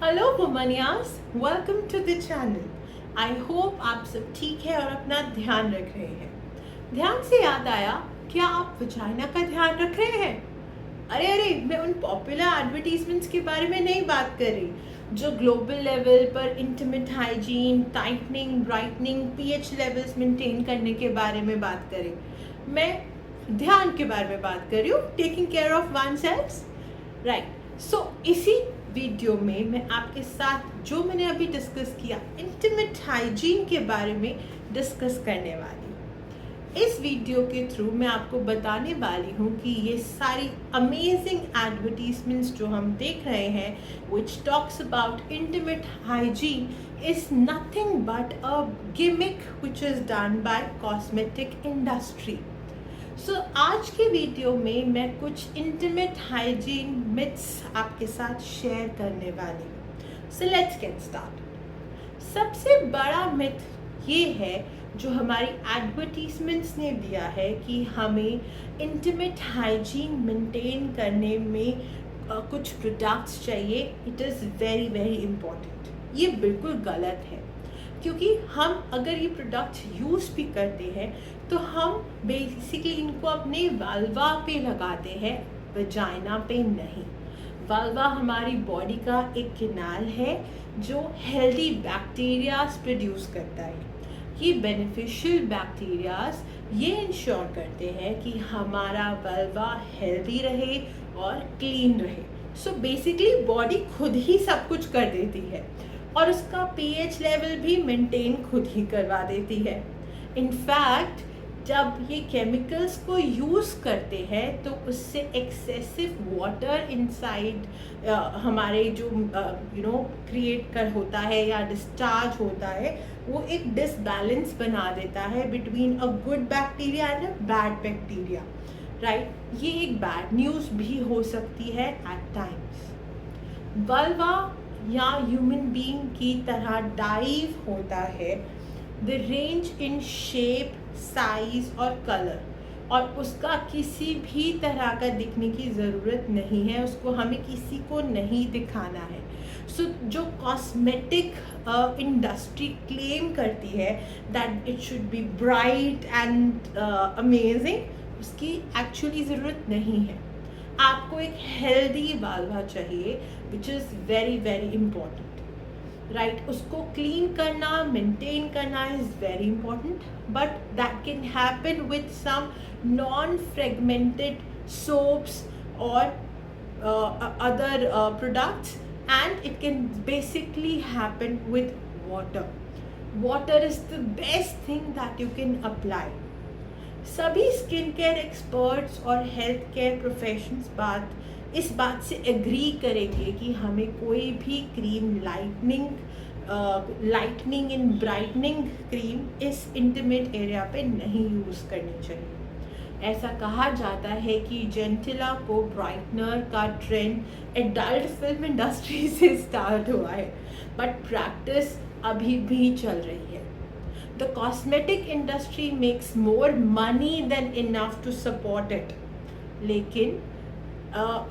Hello वुमनियास, welcome to the channel. I hope आप सब ठीक है और अपना ध्यान रख रहे हैं। ध्यान से याद आया, क्या आप वजाइना का ध्यान रख रहे हैं? अरे मैं उन पॉपुलर एडवर्टीजमेंट्स के बारे में नहीं बात कर रही जो ग्लोबल लेवल पर intimate hygiene, tightening, brightening, pH levels maintain करने के बारे में बात करें। मैं ध्यान के बारे में बात कर रही हूँ, taking care of oneself, right. So इसी वीडियो में मैं आपके साथ जो मैंने अभी डिस्कस किया इंटीमेट हाइजीन के बारे में डिस्कस करने वाली हूँ। इस वीडियो के थ्रू मैं आपको बताने वाली हूँ कि ये सारी अमेजिंग एडवर्टीजमेंट्स जो हम देख रहे हैं which talks about intimate hygiene is nothing but a gimmick which is done by cosmetic industry. आज के वीडियो में मैं कुछ इंटीमेट हाइजीन मिथ्स आपके साथ शेयर करने वाली हूँ। So let's get start. सबसे बड़ा मिथ ये है जो हमारी एडवर्टीजमेंट्स ने दिया है कि हमें इंटीमेट हाइजीन मेंटेन करने में कुछ प्रोडक्ट्स चाहिए। It is very very important. ये बिल्कुल गलत है, क्योंकि हम अगर ये प्रोडक्ट यूज़ भी करते हैं तो हम बेसिकली इनको अपने वाल्वा पे लगाते हैं, वजाइना पे नहीं। वाल्वा हमारी बॉडी का एक कैनाल है जो हेल्दी बैक्टीरियाज प्रोड्यूस करता है। ये बेनिफिशियल बैक्टीरियाज ये इंश्योर करते हैं कि हमारा वाल्वा हेल्दी रहे और क्लीन रहे। सो बेसिकली बॉडी खुद ही सब कुछ कर देती है और उसका पीएच लेवल भी मेंटेन खुद ही करवा देती है। इनफैक्ट जब ये केमिकल्स को यूज़ करते हैं तो उससे एक्सेसिव वाटर इनसाइड हमारे जो क्रिएट कर होता है या डिस्चार्ज होता है, वो एक डिसबैलेंस बना देता है between a good bacteria and a bad bacteria, right. ये एक बैड न्यूज़ भी हो सकती है एट टाइम्स। वल्वा या ह्यूमन बीइंग की तरह डाइव होता है, the range in shape, size और कलर, और उसका किसी भी तरह का दिखने की ज़रूरत नहीं है, उसको हमें किसी को नहीं दिखाना है। जो कॉस्मेटिक इंडस्ट्री क्लेम करती है that it should be bright and amazing, उसकी एक्चुअली ज़रूरत नहीं है। आपको एक हेल्दी वाल्वा चाहिए which is very very important, right. उसको क्लीन करना, मेंटेन करना is very important, but that can happen with some non fragmented soaps और other products, and it can basically happen with water. Water is the best thing that you can apply. सभी skin care experts और health care professionals इस बात से agree करेंगे कि हमें कोई भी cream lightning and brightening cream इस इंटीमेट एरिया पे नहीं यूज़ करनी चाहिए। ऐसा कहा जाता है कि जेंटिला को ब्राइटनर का ट्रेंड एडल्ट फिल्म इंडस्ट्री से स्टार्ट हुआ है, बट प्रैक्टिस अभी भी चल रही है। The cosmetic industry makes more money than enough to support it. लेकिन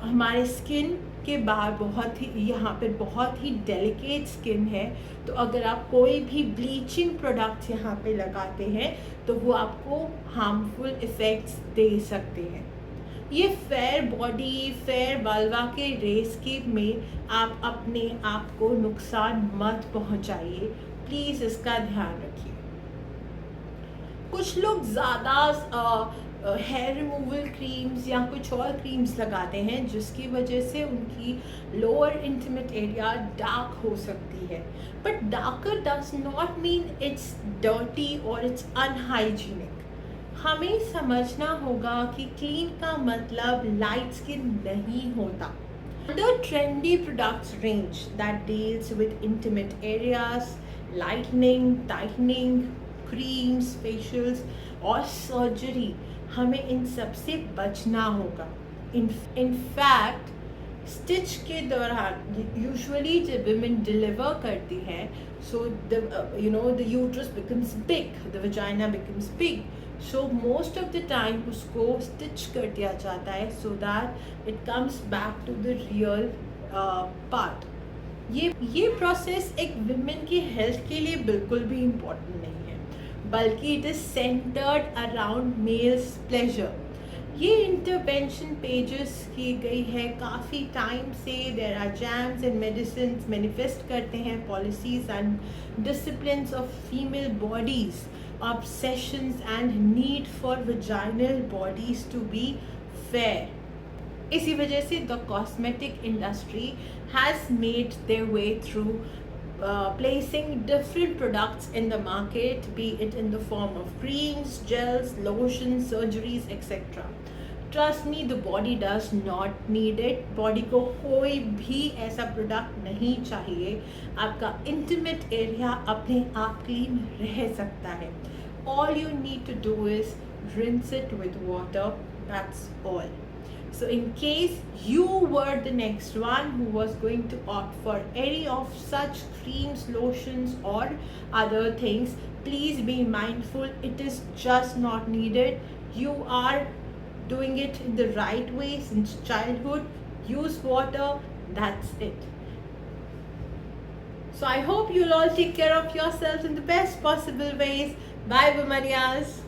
हमारे स्किन के बाहर यहाँ पर बहुत ही डेलिकेट स्किन है, तो अगर आप कोई भी ब्लीचिंग प्रोडक्ट्स यहाँ पे लगाते हैं तो वो आपको हार्मफुल इफ़ेक्ट्स दे सकते हैं। ये फेयर बॉडी, फेयर वाल्वा के रेस्केप में आप अपने आप को नुकसान मत पहुँचाइए, प्लीज़ इसका ध्यान रखिए। कुछ लोग ज़्यादा हेयर रिमूवल क्रीम्स या कुछ और क्रीम्स लगाते हैं जिसकी वजह से उनकी लोअर इंटीमेट एरिया डार्क हो सकती है, but darker does not mean it's dirty और इट्स अनहाइजीनिक। हमें समझना होगा कि क्लीन का मतलब लाइट स्किन नहीं होता। The trendy products range that deals with intimate areas, lightening, tightening, creams, facials और सर्जरी, हमें इन सब से बचना होगा। इनफैक्ट स्टिच के दौरान यूजुअली जब विमेन डिलीवर करती हैं, so the uterus becomes big, the vagina becomes big, so most of the time उसको स्टिच कर दिया जाता है so that it comes back to the real part. ये प्रोसेस एक विमेन की हेल्थ के लिए बिल्कुल भी इम्पोर्टेंट नहीं है, बल्कि it is centered around males pleasure. ये इंटरवेंशन पेजेस की गई है काफ़ी टाइम से। There are jams and medicine manifest करते हैं policies and disciplines of female bodies, obsessions and need for vaginal bodies to be fair. इसी वजह से the cosmetic industry has made their way through placing different products in the market, be it in the form of creams, gels, lotions, surgeries, etc. Trust me, the body does not need it. Body को कोई भी ऐसा product नहीं चाहिए। आपका intimate area अपने आप clean रह सकता है। All you need to do is rinse it with water. That's all. So in case you were the next one who was going to opt for any of such creams, lotions or other things, please be mindful, it is just not needed. You are doing it in the right way since childhood. Use water, that's it. So I hope you'll all take care of yourselves in the best possible ways. Bye, Bumarias.